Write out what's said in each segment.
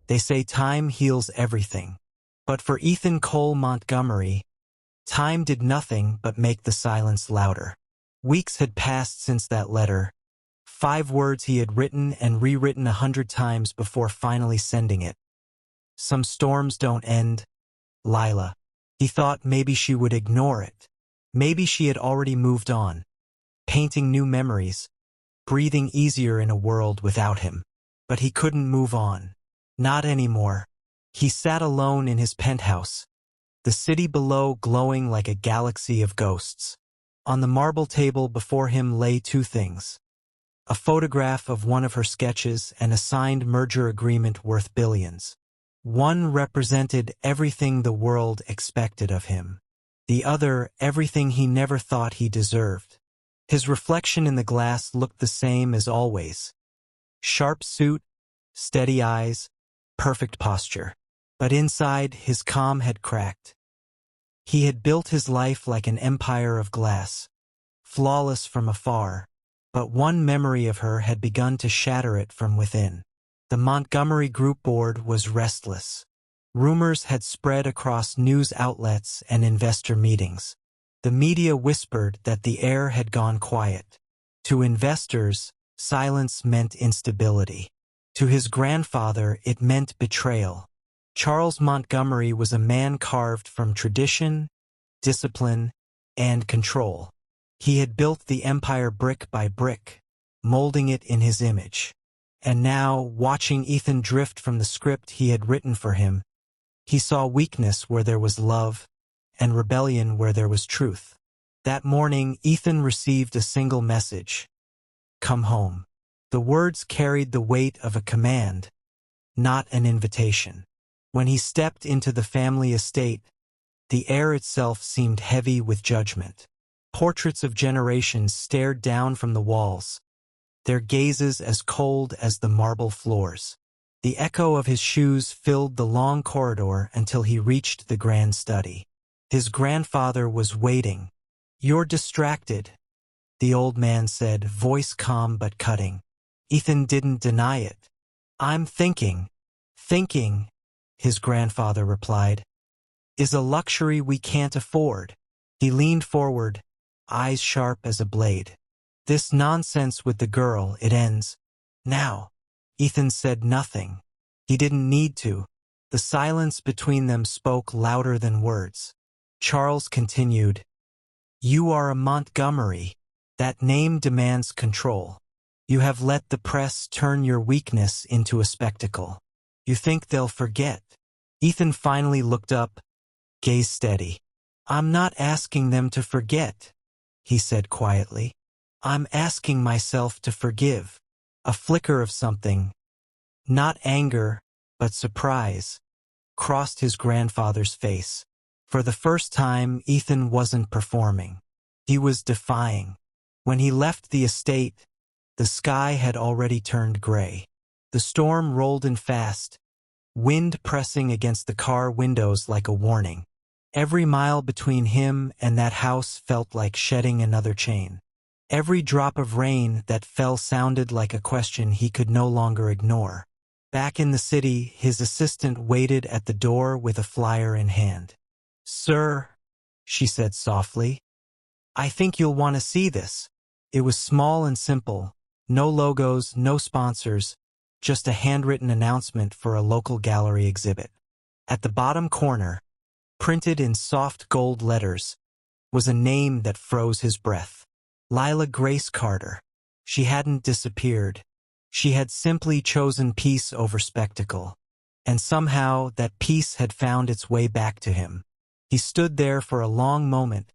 They say time heals everything. But for Cole Montgomery, time did nothing but make the silence louder. Weeks had passed since that letter, 5 words he had written and rewritten 100 times before finally sending it. Some storms don't end, Lila. He thought maybe she would ignore it. Maybe she had already moved on, painting new memories, breathing easier in a world without him. But he couldn't move on. Not anymore. He sat alone in his penthouse, the city below glowing like a galaxy of ghosts. On the marble table before him lay 2 things: a photograph of one of her sketches and a signed merger agreement worth billions. One represented everything the world expected of him. The other, everything he never thought he deserved. His reflection in the glass looked the same as always. Sharp suit, steady eyes, perfect posture. But inside, his calm had cracked. He had built his life like an empire of glass, flawless from afar, but one memory of her had begun to shatter it from within. The Montgomery Group board was restless. Rumors had spread across news outlets and investor meetings. The media whispered that the heir had gone quiet. To investors, silence meant instability. To his grandfather, it meant betrayal. Charles Montgomery was a man carved from tradition, discipline, and control. He had built the empire brick by brick, molding it in his image. And now, watching Ethan drift from the script he had written for him, he saw weakness where there was love, and rebellion where there was truth. That morning, Ethan received a single message: "Come home." The words carried the weight of a command, not an invitation. When he stepped into the family estate, the air itself seemed heavy with judgment. Portraits of generations stared down from the walls, their gazes as cold as the marble floors. The echo of his shoes filled the long corridor until he reached the grand study. His grandfather was waiting. "You're distracted," the old man said, voice calm but cutting. Ethan didn't deny it. "I'm thinking." "Thinking," his grandfather replied, "is a luxury we can't afford." He leaned forward, eyes sharp as a blade. "This nonsense with the girl, it ends now." Ethan said nothing. He didn't need to. The silence between them spoke louder than words. Charles continued, "You are a Montgomery. That name demands control. You have let the press turn your weakness into a spectacle. You think they'll forget." Ethan finally looked up, gaze steady. "I'm not asking them to forget," he said quietly. "I'm asking myself to forgive." A flicker of something, not anger, but surprise, crossed his grandfather's face. For the first time, Ethan wasn't performing. He was defying. When he left the estate, the sky had already turned gray. The storm rolled in fast, wind pressing against the car windows like a warning. Every mile between him and that house felt like shedding another chain. Every drop of rain that fell sounded like a question he could no longer ignore. Back in the city, his assistant waited at the door with a flyer in hand. "Sir," she said softly, "I think you'll want to see this." It was small and simple. No logos, no sponsors, just a handwritten announcement for a local gallery exhibit. At the bottom corner, printed in soft gold letters, was a name that froze his breath. Lila Grace Carter. She hadn't disappeared. She had simply chosen peace over spectacle. And somehow that peace had found its way back to him. He stood there for a long moment,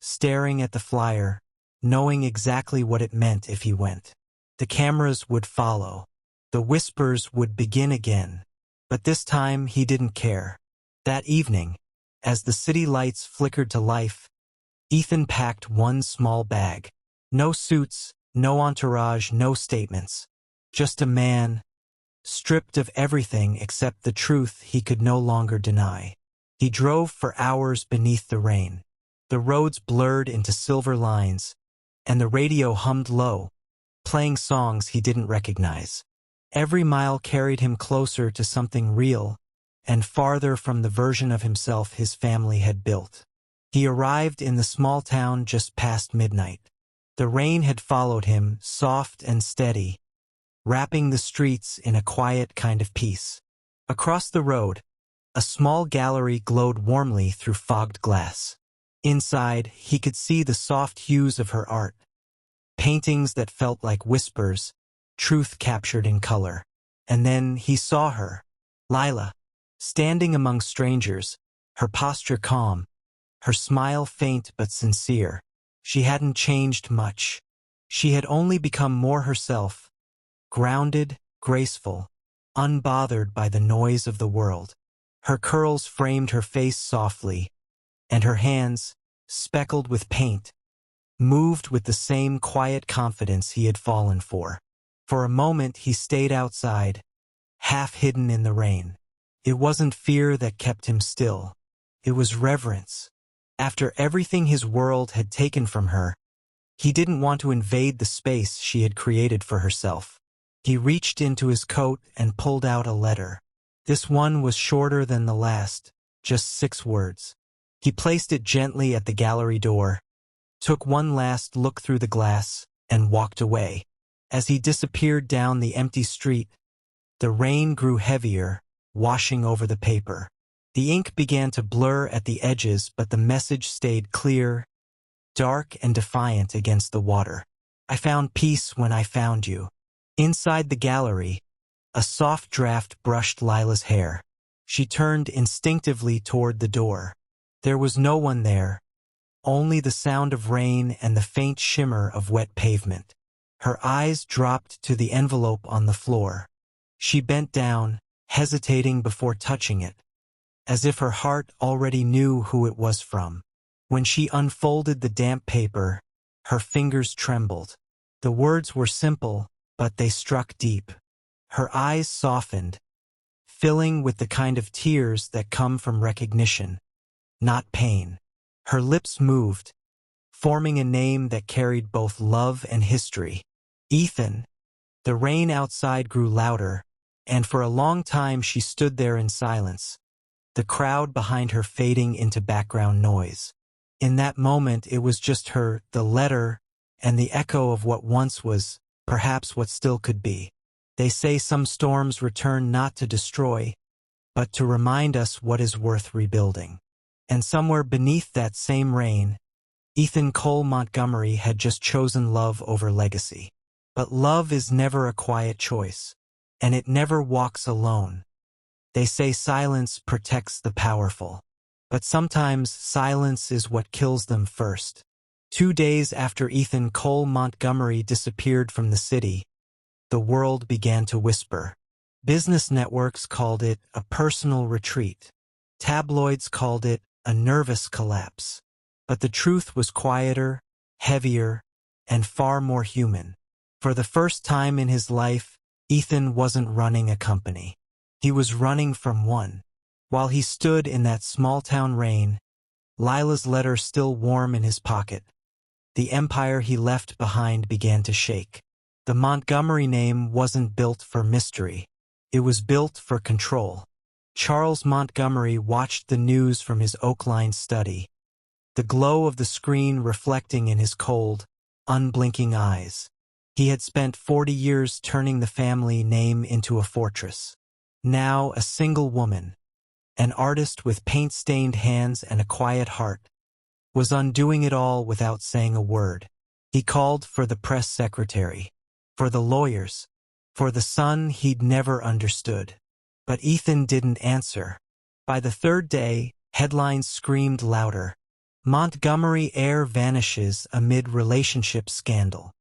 staring at the flyer, knowing exactly what it meant if he went. The cameras would follow. The whispers would begin again. But this time he didn't care. That evening, as the city lights flickered to life, Ethan packed one small bag. No suits, no entourage, no statements. Just a man, stripped of everything except the truth he could no longer deny. He drove for hours beneath the rain. The roads blurred into silver lines, and the radio hummed low, playing songs he didn't recognize. Every mile carried him closer to something real, and farther from the version of himself his family had built. He arrived in the small town just past midnight. The rain had followed him, soft and steady, wrapping the streets in a quiet kind of peace. Across the road, a small gallery glowed warmly through fogged glass. Inside, he could see the soft hues of her art, paintings that felt like whispers, truth captured in color. And then he saw her, Lila, standing among strangers, her posture calm, her smile faint but sincere. She hadn't changed much. She had only become more herself, grounded, graceful, unbothered by the noise of the world. Her curls framed her face softly, and her hands, speckled with paint, moved with the same quiet confidence he had fallen for. For a moment he stayed outside, half hidden in the rain. It wasn't fear that kept him still. It was reverence. After everything his world had taken from her, he didn't want to invade the space she had created for herself. He reached into his coat and pulled out a letter. This one was shorter than the last, just 6 words. He placed it gently at the gallery door, took one last look through the glass, and walked away. As he disappeared down the empty street, the rain grew heavier, washing over the paper. The ink began to blur at the edges, but the message stayed clear, dark and defiant against the water. I found peace when I found you. Inside the gallery, a soft draft brushed Lila's hair. She turned instinctively toward the door. There was no one there, only the sound of rain and the faint shimmer of wet pavement. Her eyes dropped to the envelope on the floor. She bent down, hesitating before touching it, as if her heart already knew who it was from. When she unfolded the damp paper, her fingers trembled. The words were simple, but they struck deep. Her eyes softened, filling with the kind of tears that come from recognition, not pain. Her lips moved, forming a name that carried both love and history. Ethan. The rain outside grew louder, and for a long time she stood there in silence, the crowd behind her fading into background noise. In that moment it was just her, the letter, and the echo of what once was, perhaps what still could be. They say some storms return not to destroy, but to remind us what is worth rebuilding. And somewhere beneath that same rain, Ethan Cole Montgomery had just chosen love over legacy. But love is never a quiet choice, and it never walks alone. They say silence protects the powerful, but sometimes silence is what kills them first. 2 days after Ethan Cole Montgomery disappeared from the city, the world began to whisper. Business networks called it a personal retreat. Tabloids called it a nervous collapse. But the truth was quieter, heavier, and far more human. For the first time in his life, Ethan wasn't running a company. He was running from one. While he stood in that small-town rain, Lila's letter still warm in his pocket, the empire he left behind began to shake. The Montgomery name wasn't built for mystery. It was built for control. Charles Montgomery watched the news from his oak-lined study, the glow of the screen reflecting in his cold, unblinking eyes. He had spent 40 years turning the family name into a fortress. Now a single woman, an artist with paint-stained hands and a quiet heart, was undoing it all without saying a word. He called for the press secretary, for the lawyers, for the son he'd never understood. But Ethan didn't answer. By the 3rd day, headlines screamed louder. Montgomery Heir vanishes amid relationship scandal.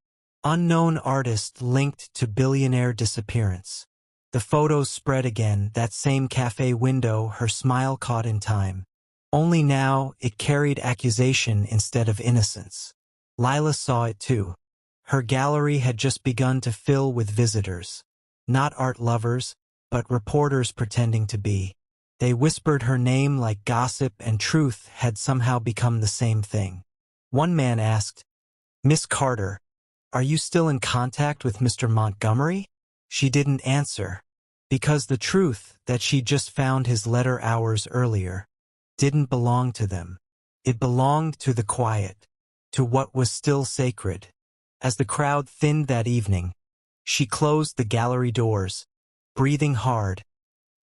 Unknown artist linked to billionaire disappearance. The photos spread again, that same cafe window her smile caught in time. Only now it carried accusation instead of innocence. Lila saw it too. Her gallery had just begun to fill with visitors. Not art lovers, but reporters pretending to be. They whispered her name like gossip and truth had somehow become the same thing. One man asked, "Miss Carter, are you still in contact with Mr. Montgomery?" She didn't answer, because the truth that she'd just found his letter hours earlier didn't belong to them. It belonged to the quiet, to what was still sacred. As the crowd thinned that evening, she closed the gallery doors, breathing hard,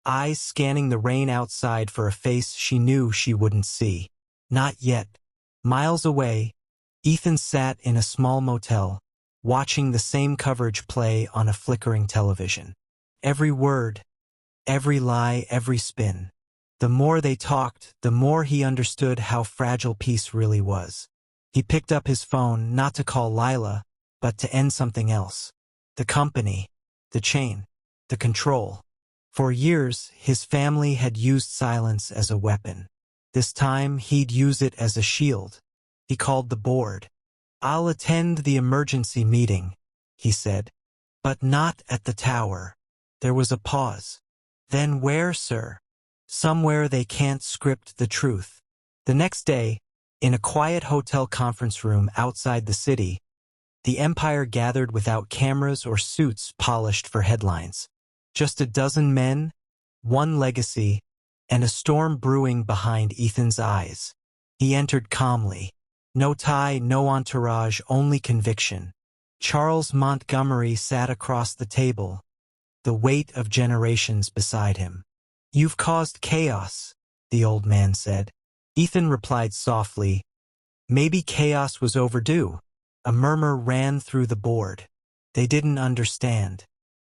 eyes scanning the rain outside for a face she knew she wouldn't see. Not yet. Miles away, Ethan sat in a small motel, watching the same coverage play on a flickering television. Every word, every lie, every spin. The more they talked, the more he understood how fragile peace really was. He picked up his phone not to call Lila, but to end something else. The company, the chain, the control. For years, his family had used silence as a weapon. This time, he'd use it as a shield. He called the board. "I'll attend the emergency meeting," he said. "But not at the tower." There was a pause. "Then where, sir?" "Somewhere they can't script the truth." The next day, in a quiet hotel conference room outside the city, the Empire gathered without cameras or suits polished for headlines. Just a dozen men, one legacy, and a storm brewing behind Ethan's eyes. He entered calmly. No tie, no entourage, only conviction. Charles Montgomery sat across the table, the weight of generations beside him. "You've caused chaos," the old man said. Ethan replied softly, "Maybe chaos was overdue." A murmur ran through the board. They didn't understand.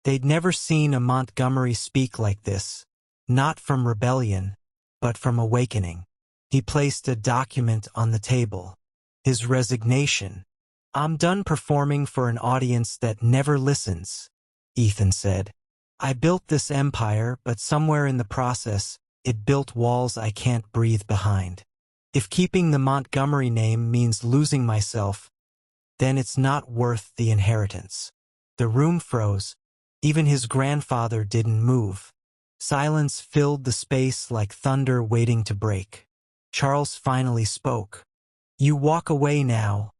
They'd never seen a Montgomery speak like this, not from rebellion, but from awakening. He placed a document on the table. His resignation. "I'm done performing for an audience that never listens," Ethan said. "I built this empire, but somewhere in the process, it built walls I can't breathe behind. If keeping the Montgomery name means losing myself, then it's not worth the inheritance." The room froze. Even his grandfather didn't move. Silence filled the space like thunder waiting to break. Charles finally spoke. "You walk away now,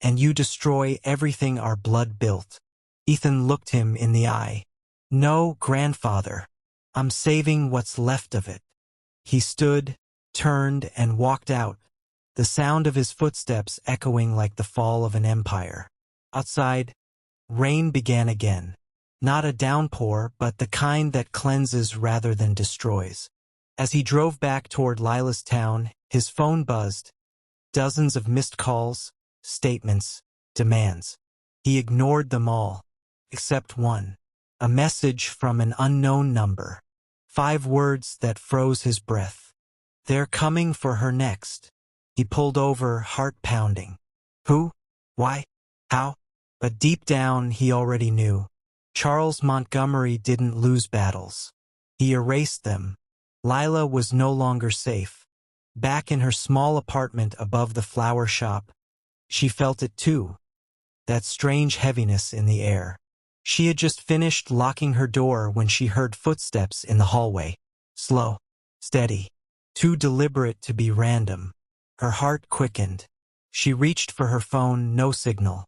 and you destroy everything our blood built." Ethan looked him in the eye. "No, grandfather. I'm saving what's left of it." He stood, turned, and walked out, the sound of his footsteps echoing like the fall of an empire. Outside, rain began again. Not a downpour, but the kind that cleanses rather than destroys. As he drove back toward Lila's town, his phone buzzed. Dozens of missed calls, statements, demands. He ignored them all, except one. A message from an unknown number. 5 words that froze his breath. "They're coming for her next." He pulled over, heart pounding. Who? Why? How? But deep down, he already knew. Charles Montgomery didn't lose battles. He erased them. Lila was no longer safe. Back in her small apartment above the flower shop, she felt it too. That strange heaviness in the air. She had just finished locking her door when she heard footsteps in the hallway. Slow, steady, too deliberate to be random. Her heart quickened. She reached for her phone, no signal.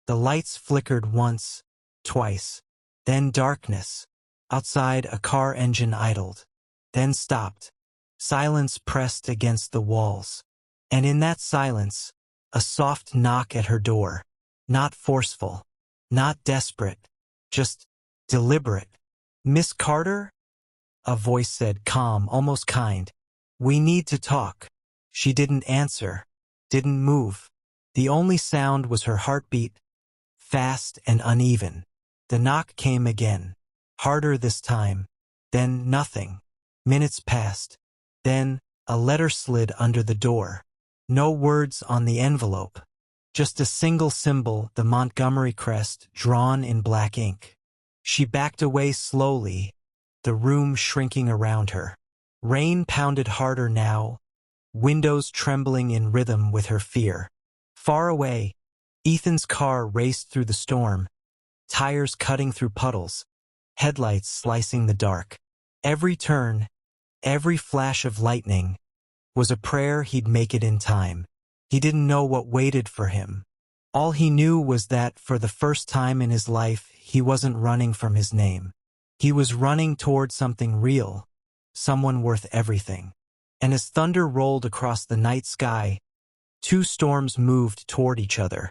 The lights flickered once, twice. Then darkness. Outside, a car engine idled. Then stopped. Silence pressed against the walls. And in that silence, a soft knock at her door. Not forceful. Not desperate. Just deliberate. "Miss Carter?" A voice said, calm, almost kind. "We need to talk." She didn't answer. Didn't move. The only sound was her heartbeat, fast and uneven. The knock came again. Harder this time. Then nothing. Minutes passed. Then a letter slid under the door. No words on the envelope. Just a single symbol, the Montgomery crest, drawn in black ink. She backed away slowly, the room shrinking around her. Rain pounded harder now, windows trembling in rhythm with her fear. Far away, Ethan's car raced through the storm, tires cutting through puddles, headlights slicing the dark. Every turn, every flash of lightning, was a prayer he'd make it in time. He didn't know what waited for him. All he knew was that, for the first time in his life, he wasn't running from his name. He was running toward something real, someone worth everything. And as thunder rolled across the night sky, two storms moved toward each other.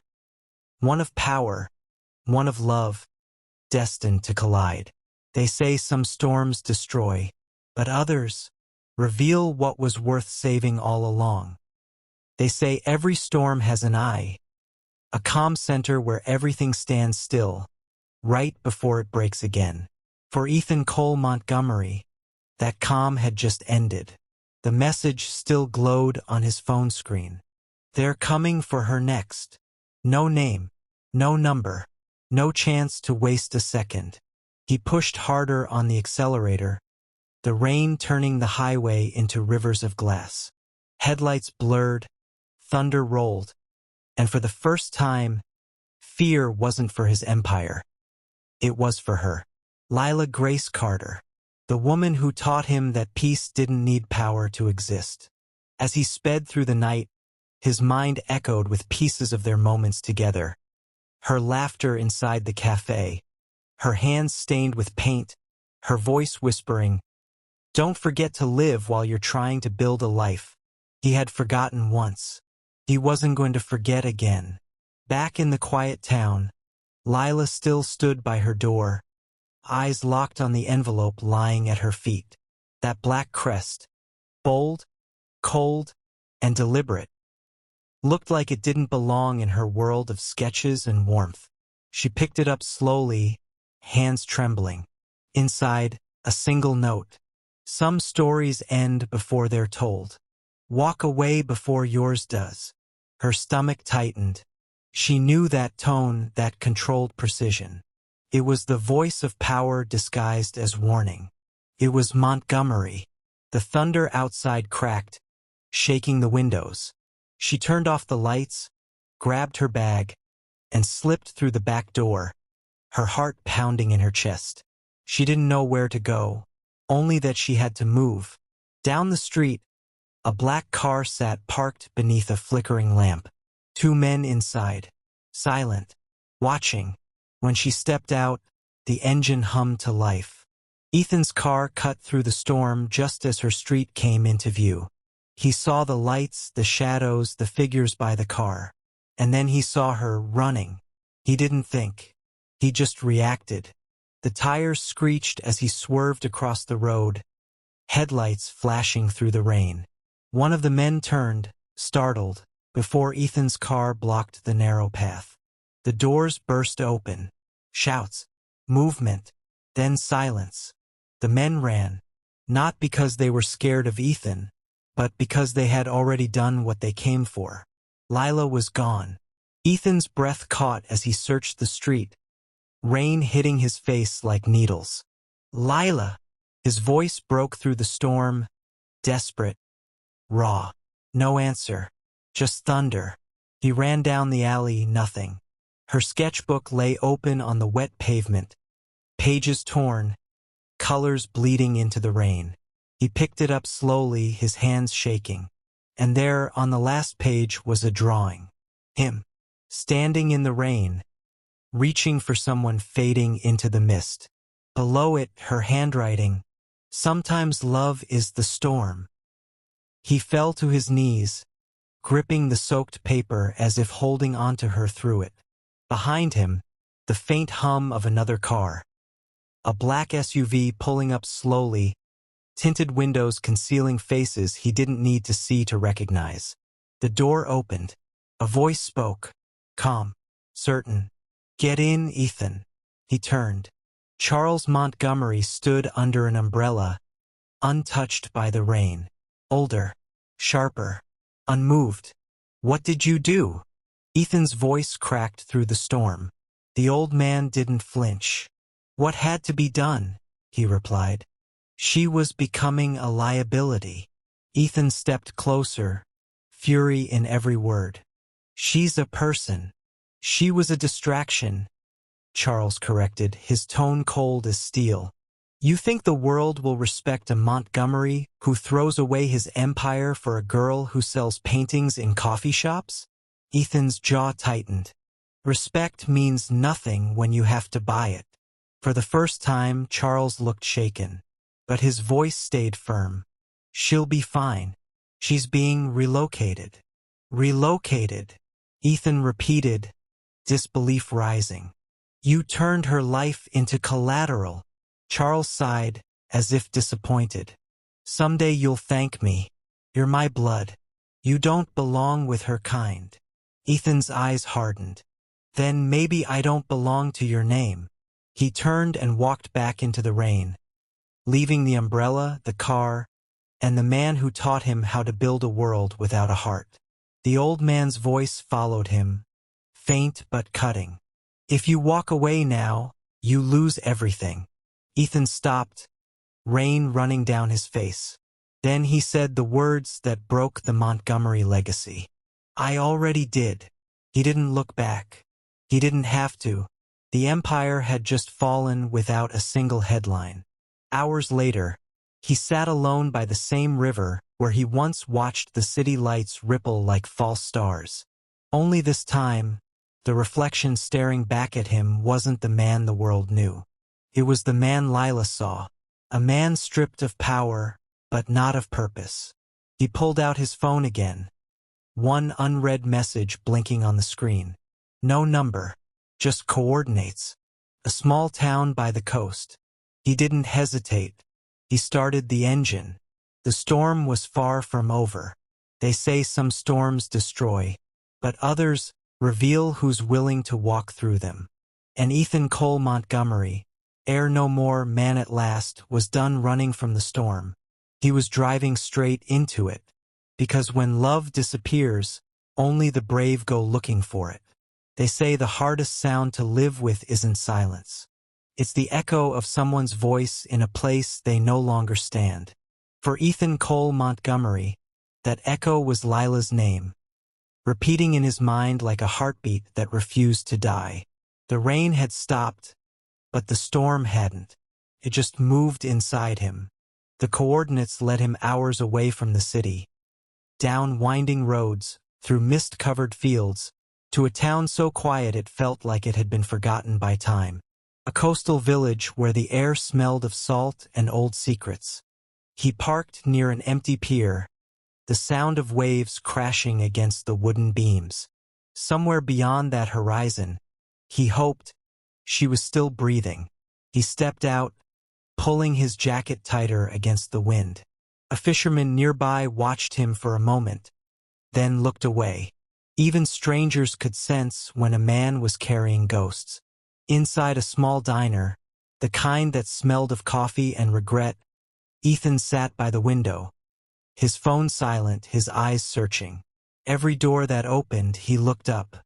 One of power, one of love, destined to collide. They say some storms destroy, but others reveal what was worth saving all along. They say every storm has an eye, a calm center where everything stands still, right before it breaks again. For Ethan Cole Montgomery, that calm had just ended. The message still glowed on his phone screen. They're coming for her next. No name, no number, no chance to waste a second. He pushed harder on the accelerator, the rain turning the highway into rivers of glass. Headlights blurred, thunder rolled, and for the first time, fear wasn't for his empire. It was for her. Lila Grace Carter, the woman who taught him that peace didn't need power to exist. As he sped through the night, his mind echoed with pieces of their moments together. Her laughter inside the cafe, her hands stained with paint, her voice whispering, "Don't forget to live while you're trying to build a life." He had forgotten once. He wasn't going to forget again. Back in the quiet town, Lila still stood by her door, eyes locked on the envelope lying at her feet. That black crest, bold, cold, and deliberate, looked like it didn't belong in her world of sketches and warmth. She picked it up slowly, hands trembling. Inside, a single note. Some stories end before they're told. Walk away before yours does. Her stomach tightened. She knew that tone, that controlled precision. It was the voice of power disguised as warning. It was Montgomery. The thunder outside cracked, shaking the windows. She turned off the lights, grabbed her bag, and slipped through the back door, her heart pounding in her chest. She didn't know where to go, only that she had to move. Down the street, a black car sat parked beneath a flickering lamp. Two men inside, silent, watching. When she stepped out, the engine hummed to life. Ethan's car cut through the storm just as her street came into view. He saw the lights, the shadows, the figures by the car. And then he saw her running. He didn't think. He just reacted. The tires screeched as he swerved across the road, headlights flashing through the rain. One of the men turned, startled, before Ethan's car blocked the narrow path. The doors burst open. Shouts, movement, then silence. The men ran, not because they were scared of Ethan, but because they had already done what they came for. Lila was gone. Ethan's breath caught as he searched the street, rain hitting his face like needles. Lila! His voice broke through the storm, desperate, raw. No answer, just thunder. He ran down the alley, nothing. Her sketchbook lay open on the wet pavement, pages torn, colors bleeding into the rain. He picked it up slowly, his hands shaking. And there, on the last page, was a drawing. Him, standing in the rain, reaching for someone fading into the mist. Below it, her handwriting, "Sometimes love is the storm." He fell to his knees, gripping the soaked paper as if holding onto her through it. Behind him, the faint hum of another car. A black SUV pulling up slowly, tinted windows concealing faces he didn't need to see to recognize. The door opened. A voice spoke, calm, certain. "Get in, Ethan." He turned. Charles Montgomery stood under an umbrella, untouched by the rain. Older, sharper, unmoved. "What did you do?" Ethan's voice cracked through the storm. The old man didn't flinch. "What had to be done?" he replied. She was becoming a liability. Ethan stepped closer, fury in every word. "She's a person. She was a distraction," Charles corrected, his tone cold as steel. "You think the world will respect a Montgomery who throws away his empire for a girl who sells paintings in coffee shops?" Ethan's jaw tightened. "Respect means nothing when you have to buy it." For the first time, Charles looked shaken, but his voice stayed firm. She'll be fine. She's being relocated. Relocated, Ethan repeated, disbelief rising. You turned her life into collateral. Charles sighed, as if disappointed. Someday you'll thank me. You're my blood. You don't belong with her kind. Ethan's eyes hardened. Then maybe I don't belong to your name. He turned and walked back into the rain, leaving the umbrella, the car, and the man who taught him how to build a world without a heart. The old man's voice followed him, faint but cutting. If you walk away now, you lose everything. Ethan stopped, rain running down his face. Then he said the words that broke the Montgomery legacy. I already did. He didn't look back. He didn't have to. The empire had just fallen without a single headline. Hours later, he sat alone by the same river where he once watched the city lights ripple like false stars. Only this time, the reflection staring back at him wasn't the man the world knew. It was the man Lila saw, a man stripped of power, but not of purpose. He pulled out his phone again, one unread message blinking on the screen. No number, just coordinates. A small town by the coast. He didn't hesitate. He started the engine. The storm was far from over. They say some storms destroy, but others reveal who's willing to walk through them. And Ethan Cole Montgomery, Heir no more, man at last, was done running from the storm. He was driving straight into it, because when love disappears, only the brave go looking for it. They say the hardest sound to live with isn't silence. It's the echo of someone's voice in a place they no longer stand. For Ethan Cole Montgomery, that echo was Lila's name, repeating in his mind like a heartbeat that refused to die. The rain had stopped, but the storm hadn't. It just moved inside him. The coordinates led him hours away from the city, down winding roads, through mist-covered fields, to a town so quiet it felt like it had been forgotten by time. A coastal village where the air smelled of salt and old secrets. He parked near an empty pier, the sound of waves crashing against the wooden beams. Somewhere beyond that horizon, he hoped, she was still breathing. He stepped out, pulling his jacket tighter against the wind. A fisherman nearby watched him for a moment, then looked away. Even strangers could sense when a man was carrying ghosts. Inside a small diner, the kind that smelled of coffee and regret, Ethan sat by the window, his phone silent, his eyes searching. Every door that opened, he looked up.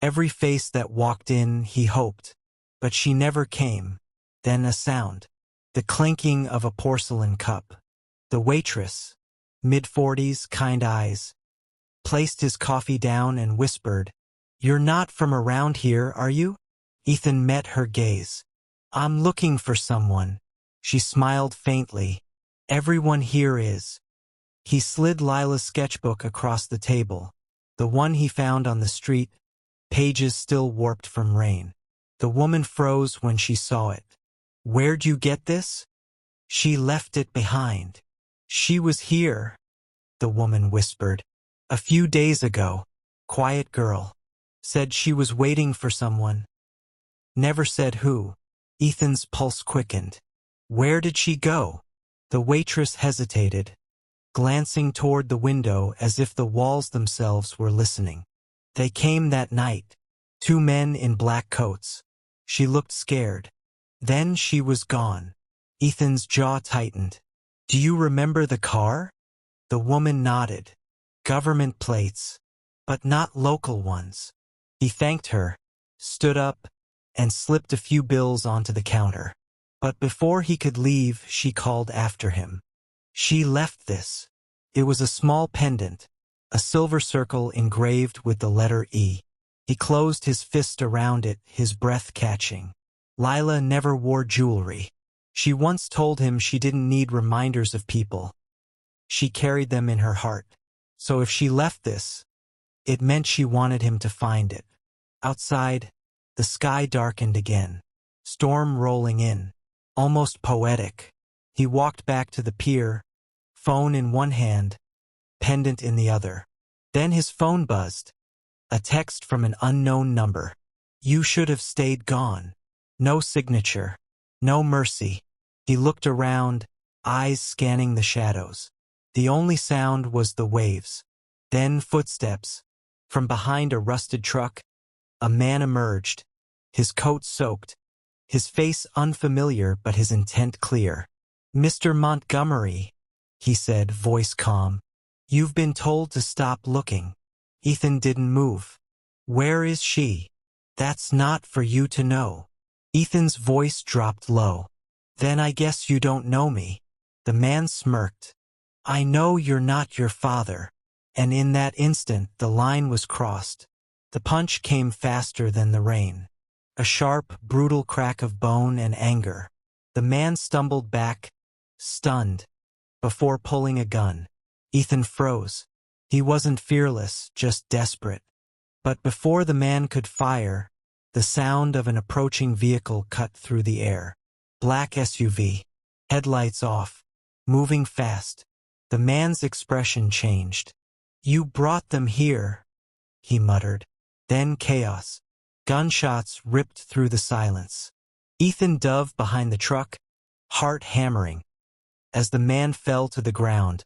Every face that walked in, he hoped. But she never came. Then a sound. The clinking of a porcelain cup. The waitress, mid-40s, kind eyes, placed his coffee down and whispered, "You're not from around here, are you?" Ethan met her gaze. "I'm looking for someone." She smiled faintly. "Everyone here is." He slid Lila's sketchbook across the table, the one he found on the street, pages still warped from rain. The woman froze when she saw it. "Where'd you get this?" "She left it behind." "She was here," the woman whispered. "A few days ago. Quiet girl. Said she was waiting for someone. Never said who." Ethan's pulse quickened. "Where did she go?" The waitress hesitated, glancing toward the window as if the walls themselves were listening. "They came that night. 2 men in black coats." She looked scared. "Then she was gone." Ethan's jaw tightened. "Do you remember the car?" The woman nodded. "Government plates, but not local ones." He thanked her, stood up, and slipped a few bills onto the counter. But before he could leave, she called after him. "She left this." It was a small pendant, a silver circle engraved with the letter E. He closed his fist around it, his breath catching. Lila never wore jewelry. She once told him she didn't need reminders of people. She carried them in her heart. So if she left this, it meant she wanted him to find it. Outside, the sky darkened again. storm rolling in, almost poetic. He walked back to the pier, phone in one hand, pendant in the other. Then his phone buzzed. A text from an unknown number. "You should have stayed gone." No signature. No mercy. He looked around, eyes scanning the shadows. The only sound was the waves. Then footsteps. From behind a rusted truck, a man emerged, his coat soaked, his face unfamiliar but his intent clear. "Mr. Montgomery," he said, voice calm. "You've been told to stop looking." Ethan didn't move. "Where is she?" "That's not for you to know." Ethan's voice dropped low. "Then I guess you don't know me." The man smirked. "I know you're not your father." And in that instant the line was crossed. The punch came faster than the rain. A sharp, brutal crack of bone and anger. The man stumbled back, stunned, before pulling a gun. Ethan froze. He wasn't fearless, just desperate. But before the man could fire, the sound of an approaching vehicle cut through the air. Black SUV. Headlights off. Moving fast. The man's expression changed. "You brought them here," he muttered. Then chaos. Gunshots ripped through the silence. Ethan dove behind the truck, heart hammering, as the man fell to the ground,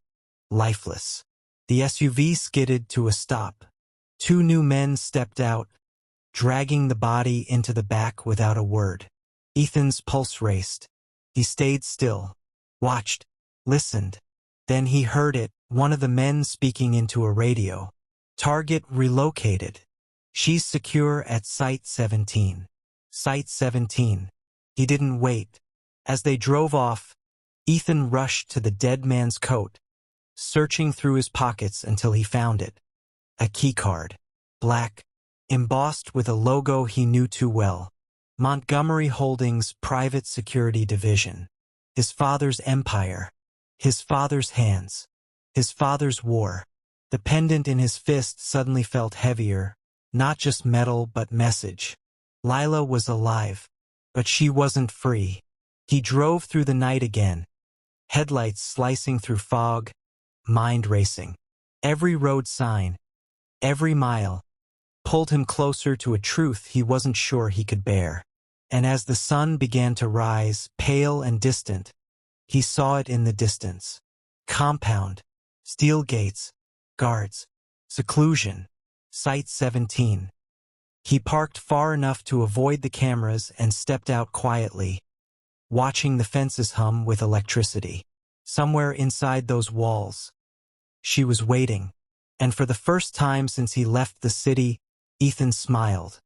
lifeless. The SUV skidded to a stop. Two new men stepped out, dragging the body into the back without a word. Ethan's pulse raced. He stayed still, watched, listened. Then he heard it, one of the men speaking into a radio. "Target relocated. She's secure at Site 17. Site 17. He didn't wait. As they drove off, Ethan rushed to the dead man's coat, searching through his pockets until he found it. A keycard. Black, embossed with a logo he knew too well. Montgomery Holdings Private Security Division. His father's empire. His father's hands. His father's war. The pendant in his fist suddenly felt heavier, not just metal but message. Lila was alive, but she wasn't free. He drove through the night again, headlights slicing through fog, mind racing. Every road sign, every mile, pulled him closer to a truth he wasn't sure he could bear. And as the sun began to rise, pale and distant, he saw it in the distance. Compound, steel gates, guards, seclusion, Site 17. He parked far enough to avoid the cameras and stepped out quietly, watching the fences hum with electricity. Somewhere inside those walls, she was waiting. And for the first time since he left the city, Ethan smiled.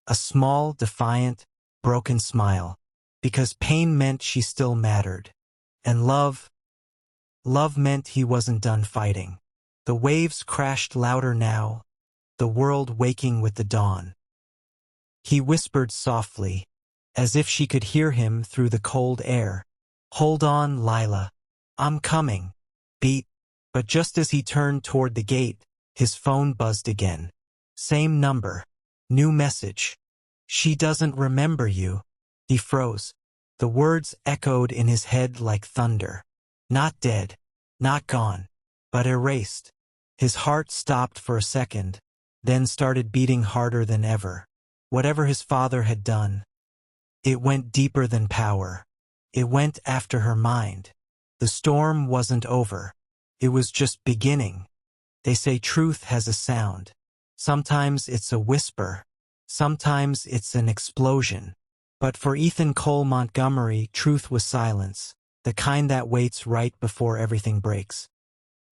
A small, defiant, broken smile. Because pain meant she still mattered. And love meant he wasn't done fighting. The waves crashed louder now, the world waking with the dawn. He whispered softly, as if she could hear him through the cold air. "Hold on, Lila. I'm coming." Beat. But just as he turned toward the gate, his phone buzzed again. Same number. New message. "She doesn't remember you." He froze. The words echoed in his head like thunder. Not dead, not gone, but erased. His heart stopped for a second, then started beating harder than ever. Whatever his father had done, it went deeper than power. It went after her mind. The storm wasn't over. It was just beginning. They say truth has a sound. Sometimes it's a whisper. Sometimes it's an explosion. But for Ethan Cole Montgomery, truth was silence, the kind that waits right before everything breaks.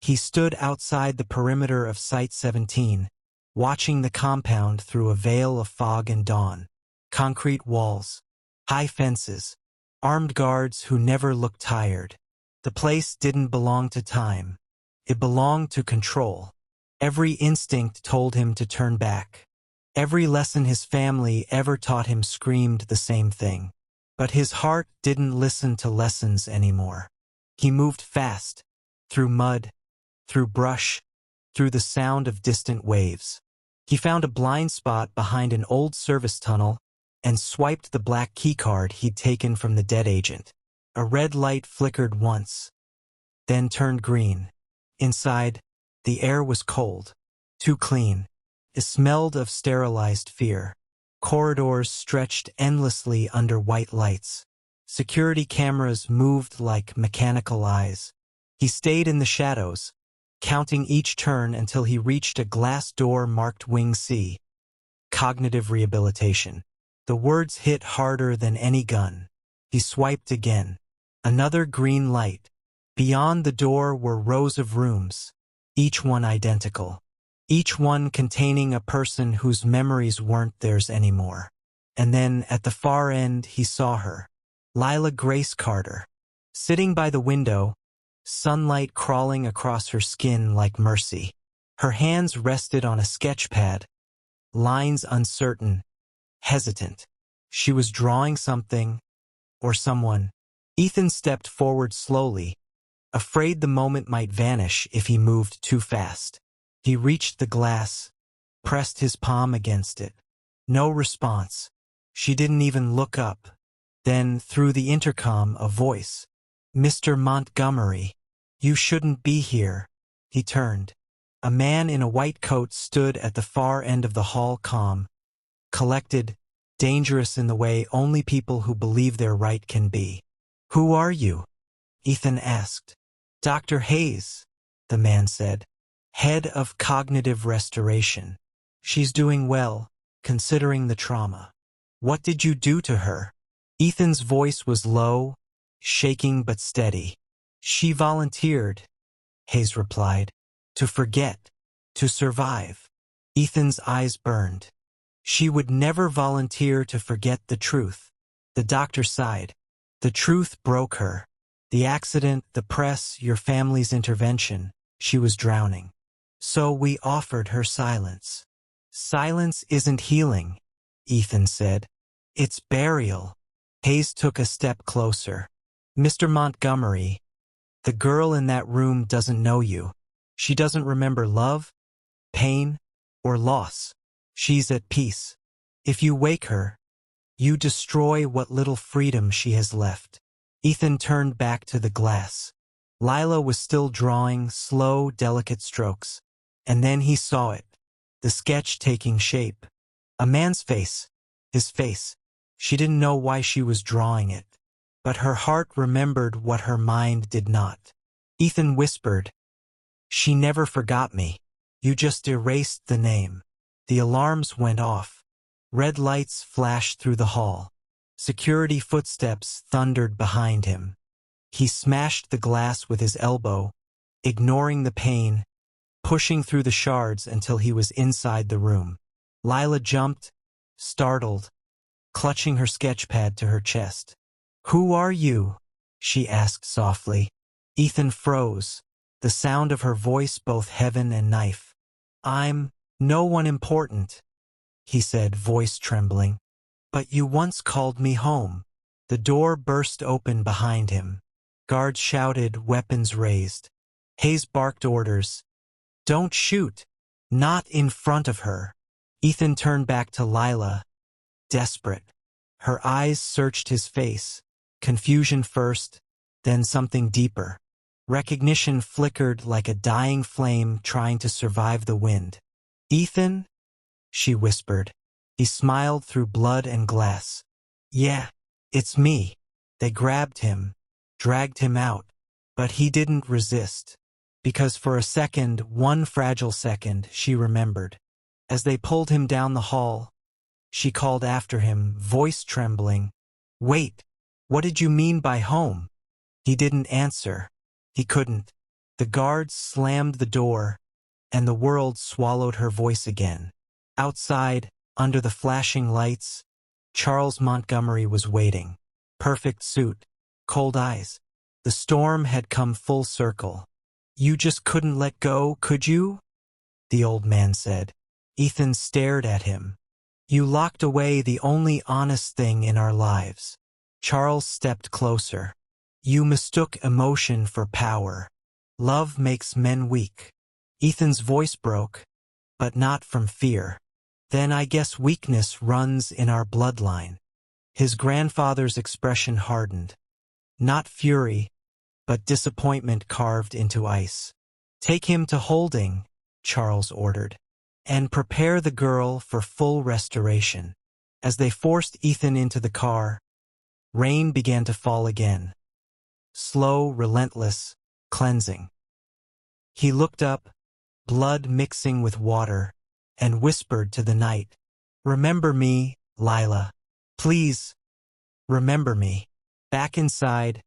He stood outside the perimeter of Site 17, watching the compound through a veil of fog and dawn. Concrete walls, high fences, armed guards who never looked tired. The place didn't belong to time. It belonged to control. Every instinct told him to turn back. Every lesson his family ever taught him screamed the same thing. But his heart didn't listen to lessons anymore. He moved fast, through mud, through brush, through the sound of distant waves. He found a blind spot behind an old service tunnel and swiped the black keycard he'd taken from the dead agent. A red light flickered once, then turned green. Inside, the air was cold, too clean. It smelled of sterilized fear. Corridors stretched endlessly under white lights. Security cameras moved like mechanical eyes. He stayed in the shadows, counting each turn until he reached a glass door marked Wing C. Cognitive rehabilitation. The words hit harder than any gun. He swiped again. Another green light. Beyond the door were rows of rooms, each one identical. Each one containing a person whose memories weren't theirs anymore. And then, at the far end, he saw her. Lila Grace Carter. Sitting by the window, sunlight crawling across her skin like mercy. Her hands rested on a sketch pad, lines uncertain, hesitant. She was drawing something, or someone. Ethan stepped forward slowly, afraid the moment might vanish if he moved too fast. He reached the glass, pressed his palm against it. No response. She didn't even look up. Then, through the intercom, a voice. "Mr. Montgomery, you shouldn't be here." He turned. A man in a white coat stood at the far end of the hall, calm, collected, dangerous in the way only people who believe they're right can be. "Who are you?" Ethan asked. "Dr. Hayes," the man said. "Head of Cognitive Restoration. She's doing well, considering the trauma." "What did you do to her?" Ethan's voice was low, shaking but steady. "She volunteered," Hayes replied. "To forget, to survive." Ethan's eyes burned. "She would never volunteer to forget the truth." The doctor sighed. "The truth broke her. The accident, the press, your family's intervention. She was drowning. So we offered her silence." "Silence isn't healing," Ethan said. "It's burial." Hayes took a step closer. "Mr. Montgomery, the girl in that room doesn't know you. She doesn't remember love, pain, or loss. She's at peace. If you wake her, you destroy what little freedom she has left." Ethan turned back to the glass. Lila was still drawing slow, delicate strokes. And then he saw it, the sketch taking shape. A man's face, his face. She didn't know why she was drawing it, but her heart remembered what her mind did not. Ethan whispered, "She never forgot me. You just erased the name." The alarms went off. Red lights flashed through the hall. Security footsteps thundered behind him. He smashed the glass with his elbow, ignoring the pain, pushing through the shards until he was inside the room. Lila jumped, startled, clutching her sketchpad to her chest. "Who are you?" she asked softly. Ethan froze, the sound of her voice both heaven and knife. "I'm no one important," he said, voice trembling. "But you once called me home." The door burst open behind him. Guards shouted, weapons raised. Hayes barked orders. "Don't shoot. Not in front of her." Ethan turned back to Lila, desperate. Her eyes searched his face. Confusion first, then something deeper. Recognition flickered like a dying flame trying to survive the wind. "Ethan?" she whispered. He smiled through blood and glass. "Yeah, it's me." They grabbed him, dragged him out, but he didn't resist. Because for a second, one fragile second, she remembered. As they pulled him down the hall, she called after him, voice trembling, "Wait, what did you mean by home?" He didn't answer. He couldn't. The guards slammed the door, and the world swallowed her voice again. Outside, under the flashing lights, Charles Montgomery was waiting. Perfect suit, cold eyes. The storm had come full circle. "You just couldn't let go, could you?" the old man said. Ethan stared at him. "You locked away the only honest thing in our lives." Charles stepped closer. "You mistook emotion for power. Love makes men weak." Ethan's voice broke, but not from fear. Then I guess weakness runs in our bloodline. His grandfather's expression hardened. Not fury, but disappointment carved into ice. Take him to holding, Charles ordered, and prepare the girl for full restoration. As they forced Ethan into the car, rain began to fall again. Slow, relentless, cleansing. He looked up, blood mixing with water, and whispered to the night, "Remember me, Lila. Please, remember me." Back inside,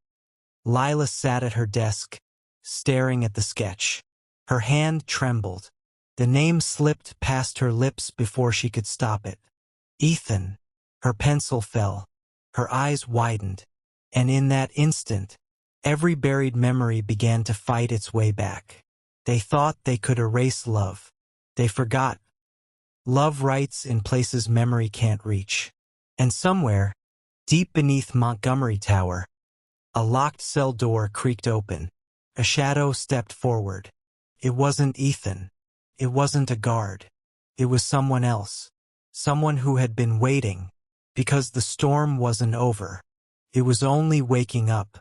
Lila sat at her desk, staring at the sketch. Her hand trembled. The name slipped past her lips before she could stop it. Ethan. Her pencil fell. Her eyes widened. And in that instant, every buried memory began to fight its way back. They thought they could erase love. They forgot. Love writes in places memory can't reach. And somewhere, deep beneath Montgomery Tower, a locked cell door creaked open. A shadow stepped forward. It wasn't Ethan. It wasn't a guard. It was someone else. Someone who had been waiting, because the storm wasn't over. It was only waking up.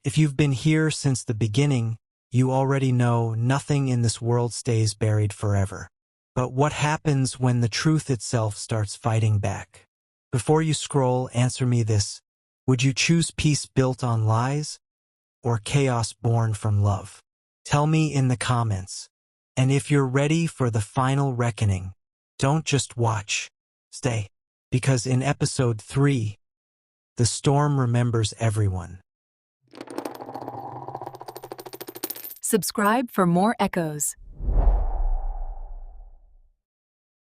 If you've been here since the beginning, you already know nothing in this world stays buried forever. But what happens when the truth itself starts fighting back? Before you scroll, answer me this. Would you choose peace built on lies or chaos born from love? Tell me in the comments. And if you're ready for the final reckoning, don't just watch. Stay. Because in episode 3, the storm remembers everyone. Subscribe for more echoes.